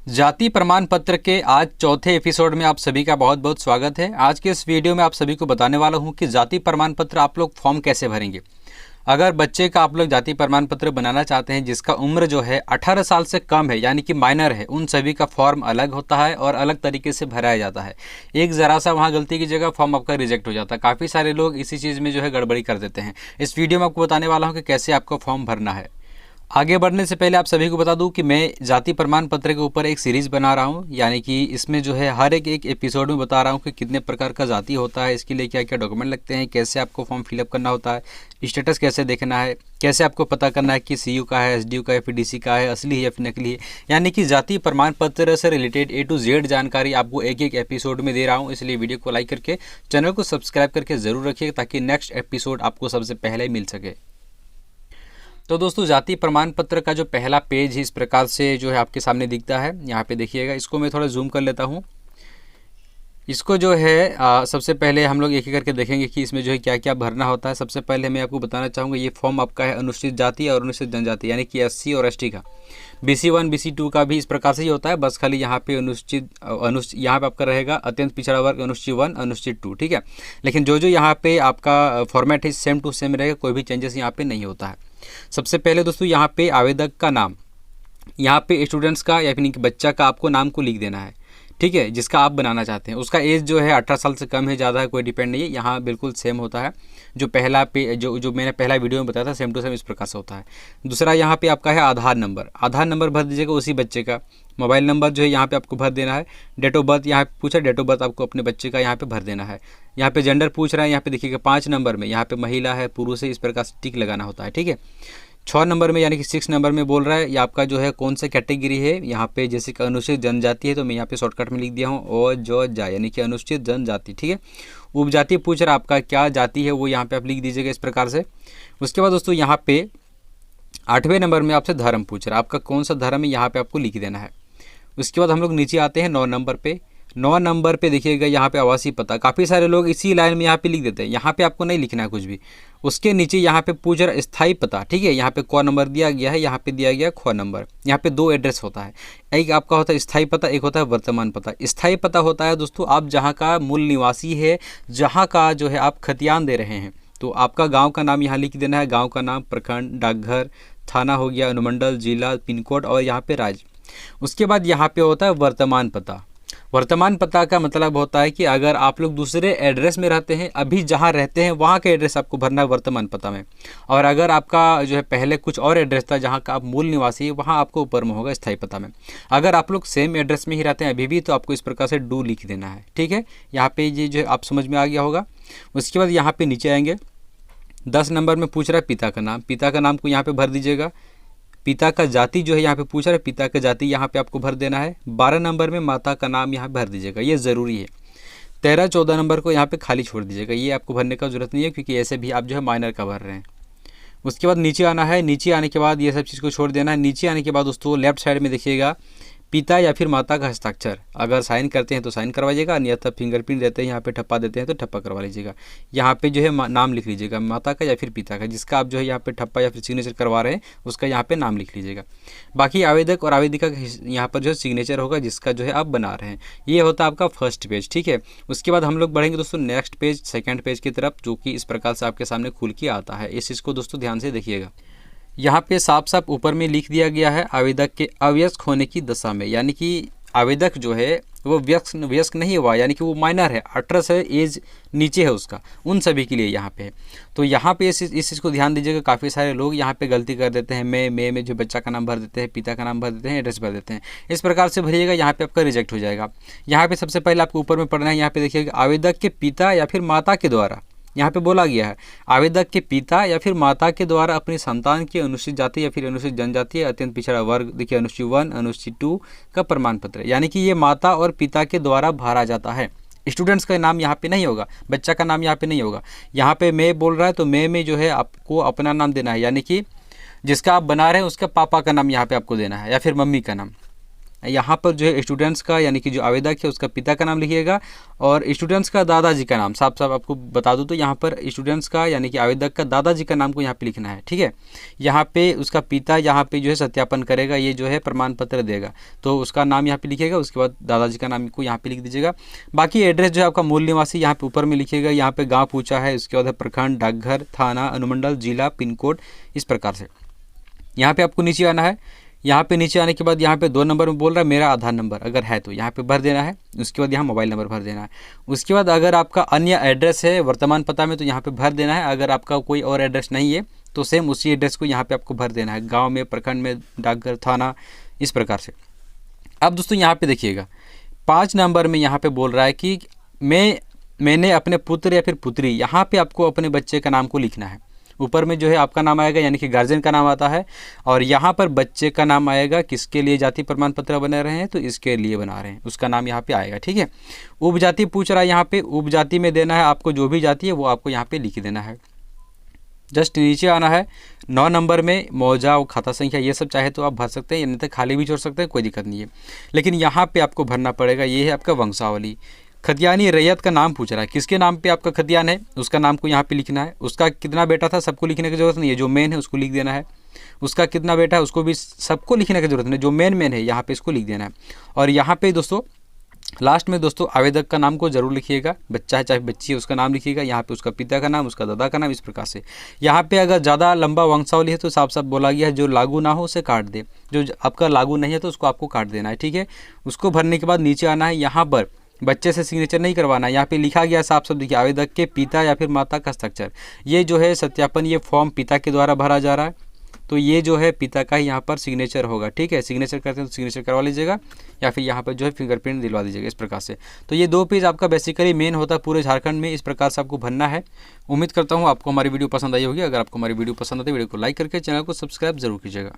जाति प्रमाण पत्र के आज चौथे एपिसोड में आप सभी का बहुत बहुत स्वागत है। आज के इस वीडियो में आप सभी को बताने वाला हूं कि जाति प्रमाण पत्र आप लोग फॉर्म कैसे भरेंगे। अगर बच्चे का आप लोग जाति प्रमाण पत्र बनाना चाहते हैं जिसका उम्र जो है 18 साल से कम है यानी कि माइनर है, उन सभी का फॉर्म अलग होता है और अलग तरीके से भराया जाता है। एक ज़रा सा वहाँ गलती की जगह फॉर्म आपका रिजेक्ट हो जाता है। काफ़ी सारे लोग इसी चीज़ में जो है गड़बड़ी कर देते हैं। इस वीडियो में आपको बताने वाला हूँ कि कैसे आपको फॉर्म भरना है। आगे बढ़ने से पहले आप सभी को बता दूं कि मैं जाति प्रमाण पत्र के ऊपर एक सीरीज़ बना रहा हूं, यानी कि इसमें जो है हर एक एपिसोड में बता रहा हूं कि कितने प्रकार का जाति होता है, इसके लिए क्या क्या डॉक्यूमेंट लगते हैं, कैसे आपको फॉर्म फिलअप करना होता है, स्टेटस कैसे देखना है, कैसे आपको पता करना है कि सीयू का है, एसडीयू का है, फिर डीसी का है, असली है या फिर नकली है। यानी कि जाति प्रमाण पत्र से रिलेटेड A to Z जानकारी आपको एक एक एपिसोड में दे रहा हूँ। इसलिए वीडियो को लाइक करके चैनल को सब्सक्राइब करके ज़रूर रखिएगा ताकि नेक्स्ट एपिसोड आपको सबसे पहले मिल सके। तो दोस्तों, जाति प्रमाण पत्र का जो पहला पेज है इस प्रकार से जो है आपके सामने दिखता है। यहाँ पे देखिएगा, इसको मैं थोड़ा जूम कर लेता हूँ। इसको जो है सबसे पहले हम लोग एक एक करके देखेंगे कि इसमें जो है क्या क्या भरना होता है। सबसे पहले मैं आपको बताना चाहूँगा, ये फॉर्म आपका है अनुसूचित जाति और अनुसूचित जनजाति यानी कि SC और ST का। BC1 BC2 का भी इस प्रकार से ही होता है, बस खाली यहाँ पे यहाँ पे आपका रहेगा अत्यंत पिछड़ा वर्ग अनुसूचित 1 अनुसूचित 2, ठीक है। लेकिन जो यहाँ पे आपका फॉर्मेट है सेम टू सेम रहेगा, कोई भी चेंजेस यहाँ पे नहीं होता है। सबसे पहले दोस्तों यहाँ पे आवेदक का नाम, यहाँ पे स्टूडेंट्स का या फिर बच्चा का आपको नाम को लिख देना है, ठीक है, जिसका आप बनाना चाहते हैं। उसका एज जो है 18 साल से कम है, ज़्यादा है, कोई डिपेंड नहीं है। यहाँ बिल्कुल सेम होता है जो पहला पे जो मैंने पहला वीडियो में बताया था, सेम टू सेम इस प्रकार से होता है। दूसरा यहाँ पे आपका है आधार नंबर। आधार नंबर भर दीजिएगा उसी बच्चे का। मोबाइल नंबर जो है यहाँ पे आपको भर देना है। डेट ऑफ बर्थ यहाँ पे पूछा, डेट ऑफ बर्थ आपको अपने बच्चे का यहाँ पे भर देना है। यहाँ पे जेंडर पूछ रहा है, यहाँ पे देखिएगा 5 नंबर में यहाँ पे महिला है पुरुष है, इस प्रकार से टिक लगाना होता है, ठीक है। 6 नंबर में यानी कि 6 नंबर में बोल रहा है ये आपका जो है कौन सा कैटेगरी है। यहाँ पे जैसे कि अनुसूचित जनजाति है तो मैं यहाँ पे शॉर्टकट में लिख दिया हूँ ओ जो जा, यानी कि अनुसूचित जनजाति, ठीक है। उपजाति पूछ रहा है आपका क्या जाति है, वो यहाँ पे आप लिख दीजिएगा इस प्रकार से। उसके बाद दोस्तों यहाँ पे 8वें नंबर में आपसे धर्म पूछ रहा है, आपका कौन सा धर्म है, यहाँ पे आपको लिख देना है। उसके बाद हम लोग नीचे आते हैं 9 नंबर पे। 9 नंबर पे देखिएगा यहाँ पे आवासीय पता। काफ़ी सारे लोग इसी लाइन में यहाँ पे लिख देते हैं, यहाँ पे आपको नहीं लिखना है कुछ भी। उसके नीचे यहाँ पे पूछ रहा स्थायी पता, ठीक है। यहाँ पे क नंबर दिया गया है, यहाँ पे दिया गया ख नंबर। यहाँ पे 2 एड्रेस होता है, एक आपका होता है स्थायी पता, एक होता है वर्तमान पता। स्थायी पता होता है दोस्तों आप जहाँ का मूल निवासी है, जहाँ का जो है आप खतियान दे रहे हैं, तो आपका गाँव का नाम यहाँ लिख देना है। गाँव का नाम, प्रखंड, डाकघर, थाना हो गया, अनुमंडल, जिला, पिन कोड और यहाँ पे राज्य। उसके बाद यहाँ पे होता है वर्तमान पता। वर्तमान पता का मतलब होता है कि अगर आप लोग दूसरे एड्रेस में रहते हैं, अभी जहाँ रहते हैं वहाँ का एड्रेस आपको भरना है वर्तमान पता में। और अगर आपका जो है पहले कुछ और एड्रेस था जहाँ का आप मूल निवासी है, वहाँ आपको ऊपर में होगा स्थायी पता में। अगर आप लोग सेम एड्रेस में ही रहते हैं अभी भी, तो आपको इस प्रकार से डू लिख देना है, ठीक है। यहाँ पे ये जो आप समझ में आ गया होगा। उसके बाद यहाँ पे नीचे आएंगे, 10 नंबर में पूछ रहा है पिता का नाम। पिता का नाम को यहाँ पे भर दीजिएगा। पिता का जाति जो है यहाँ पे पूछ रहा है, पिता का जाति यहाँ पे आपको भर देना है। 12 नंबर में माता का नाम यहाँ भर दीजिएगा, ये ज़रूरी है। 13-14 नंबर को यहाँ पे खाली छोड़ दीजिएगा, ये आपको भरने का जरूरत नहीं है क्योंकि ऐसे भी आप जो है माइनर का भर रहे हैं। उसके बाद नीचे आना है। नीचे आने के बाद ये सब चीज़ को छोड़ देना है। नीचे आने के बाद दोस्तों लेफ्ट साइड में देखिएगा पिता या फिर माता का हस्ताक्षर, अगर साइन करते हैं तो साइन करवाइएगा, अन्यथा फिंगरप्रिंट देते हैं यहाँ पे ठप्पा देते हैं तो ठप्पा करवा लीजिएगा। यहाँ पे जो है नाम लिख लीजिएगा माता का या फिर पिता का, जिसका आप जो है यहाँ पे ठप्पा या फिर सिग्नेचर करवा रहे हैं उसका यहाँ पे नाम लिख लीजिएगा। बाकी आवेदक और आवेदिका का यहाँ पर जो है सिग्नेचर होगा जिसका जो है आप बना रहे हैं। ये होता है आपका फर्स्ट पेज, ठीक है। उसके बाद हम लोग बढ़ेंगे दोस्तों नेक्स्ट पेज, सेकेंड पेज की तरफ, जो कि इस प्रकार से आपके सामने खुल के आता है। इस चीज़ को दोस्तों ध्यान से देखिएगा। यहाँ पे साफ साफ ऊपर में लिख दिया गया है आवेदक के अवयस्क होने की दशा में, यानी कि आवेदक जो है वो वयस्क नहीं हुआ, यानी कि वो माइनर है, 18 से एज नीचे है उसका, उन सभी के लिए यहाँ पे है। तो यहाँ पे इस चीज़ को ध्यान दीजिएगा। काफ़ी सारे लोग यहाँ पे गलती कर देते हैं, मैं में जो बच्चा का नाम भर देते हैं, पिता का नाम भर देते हैं, एड्रेस भर देते हैं। इस प्रकार से भरिएगा, यहाँ पे आपका रिजेक्ट हो जाएगा। यहाँ पे सबसे पहले आपको ऊपर में पढ़ना है, यहाँ पे देखिएगा आवेदक के पिता या फिर माता के द्वारा, यहाँ पे बोला गया है आवेदक के पिता या फिर माता के द्वारा अपनी संतान की अनुसूचित जाति या फिर अनुसूचित जनजाति अत्यंत पिछड़ा वर्ग, देखिए अनुसूचित 1 अनुसूचित 2 का प्रमाण पत्र, यानी कि ये माता और पिता के द्वारा भरा जाता है। स्टूडेंट्स का नाम यहाँ पे नहीं होगा, बच्चा का नाम यहाँ पे नहीं होगा। यहाँ पे मैं बोल रहा है तो मैं में जो है आपको अपना नाम देना है, यानी कि जिसका आप बना रहे हैं उसका पापा का नाम यहाँ पे आपको देना है या फिर मम्मी का नाम। यहाँ पर जो है स्टूडेंट्स का यानी कि जो आवेदक है उसका पिता का नाम लिखिएगा और स्टूडेंट्स का दादाजी का नाम, साफ साफ आपको बता दूँ तो यहाँ पर स्टूडेंट्स का यानी कि आवेदक का दादाजी का नाम को यहाँ पे लिखना है। ठीक है, यहाँ पे उसका पिता यहाँ पे जो है सत्यापन करेगा, ये जो है प्रमाण पत्र देगा, तो उसका नाम यहाँ पे लिखिएगा, उसके बाद दादाजी का नाम को यहाँ पे लिख दीजिएगा। बाकी एड्रेस जो है आपका मूल निवासी यहाँ पे ऊपर में लिखिएगा, यहाँ पे गाँव पूछा है, उसके बाद है प्रखंड, डाकघर, थाना, अनुमंडल, जिला, पिन कोड, इस प्रकार से। यहाँ पे आपको नीचे आना है। यहाँ पे नीचे आने के बाद यहाँ पे 2 नंबर में बोल रहा है मेरा आधार नंबर अगर है तो यहाँ पे भर देना है। उसके बाद यहाँ मोबाइल नंबर भर देना है। उसके बाद अगर आपका अन्य एड्रेस है वर्तमान पता में तो यहाँ पे भर देना है। अगर आपका कोई और एड्रेस नहीं है तो सेम उसी एड्रेस को यहाँ पे आपको भर देना है, गाँव में, प्रखंड में, डाकघर, थाना, इस प्रकार से। अब दोस्तों यहाँ पे देखिएगा 5 नंबर में यहाँ पे बोल रहा है कि मैंने अपने पुत्र या फिर पुत्री, यहाँ पे आपको अपने बच्चे का नाम को लिखना है। ऊपर में जो है आपका नाम आएगा यानी कि गार्जियन का नाम आता है और यहाँ पर बच्चे का नाम आएगा, किसके लिए जाति प्रमाण पत्र बना रहे हैं तो इसके लिए बना रहे हैं, उसका नाम यहाँ पे आएगा। ठीक है, उपजाति पूछ रहा है, यहाँ पे उपजाति में देना है आपको, जो भी जाति है वो आपको यहाँ पे लिख देना है। जस्ट नीचे आना है। 9 नंबर में मौजा और खाता संख्या ये सब चाहे तो आप भर सकते हैं, नहीं तो खाली भी छोड़ सकते हैं, कोई दिक्कत नहीं है। लेकिन यहाँ पे आपको भरना पड़ेगा, ये है आपका वंशावली। खतियानी रैयत का नाम पूछ रहा है, किसके नाम पे आपका खतियान है उसका नाम को यहाँ पे लिखना है। उसका कितना बेटा था सबको लिखने की जरूरत नहीं है, जो मेन है उसको लिख देना है। उसका कितना बेटा है उसको भी सबको लिखने की जरूरत नहीं, जो मेन है यहाँ पे इसको लिख देना है। और यहाँ पे दोस्तों लास्ट में दोस्तों आवेदक का नाम को जरूर लिखिएगा, बच्चा है चाहे बच्ची है उसका नाम लिखिएगा, यहाँ पे उसका पिता का नाम, उसका दादा का नाम, इस प्रकार से। यहाँ पे अगर ज़्यादा लंबा वंशावली है तो साफ साफ बोला गया है जो लागू ना हो उसे काट दे, जो आपका लागू नहीं है तो उसको आपको काट देना है। ठीक है, उसको भरने के बाद नीचे आना है। यहाँ पर बच्चे से सिग्नेचर नहीं करवाना है, यहाँ पे लिखा गया साफ साफ देखिए आवेदक के पिता या फिर माता का हस्ताक्षर। ये जो है सत्यापन, ये फॉर्म पिता के द्वारा भरा जा रहा है तो ये जो है पिता का ही यहाँ पर सिग्नेचर होगा। ठीक है, सिग्नेचर करते हैं तो सिग्नेचर करवा लीजिएगा या फिर यहाँ पर जो है फिंगरप्रिंट दिलवा दीजिएगा, इस प्रकार से। तो ये 2 पेज आपका बेसिकली मेन होता है पूरे झारखंड में, इस प्रकार से आपको भरना है। उम्मीद करता हूँ आपको हमारी वीडियो पसंद आई होगी। अगर आपको हमारी वीडियो पसंद आती है वीडियो को लाइक करके चैनल को सब्सक्राइब जरूर कीजिएगा।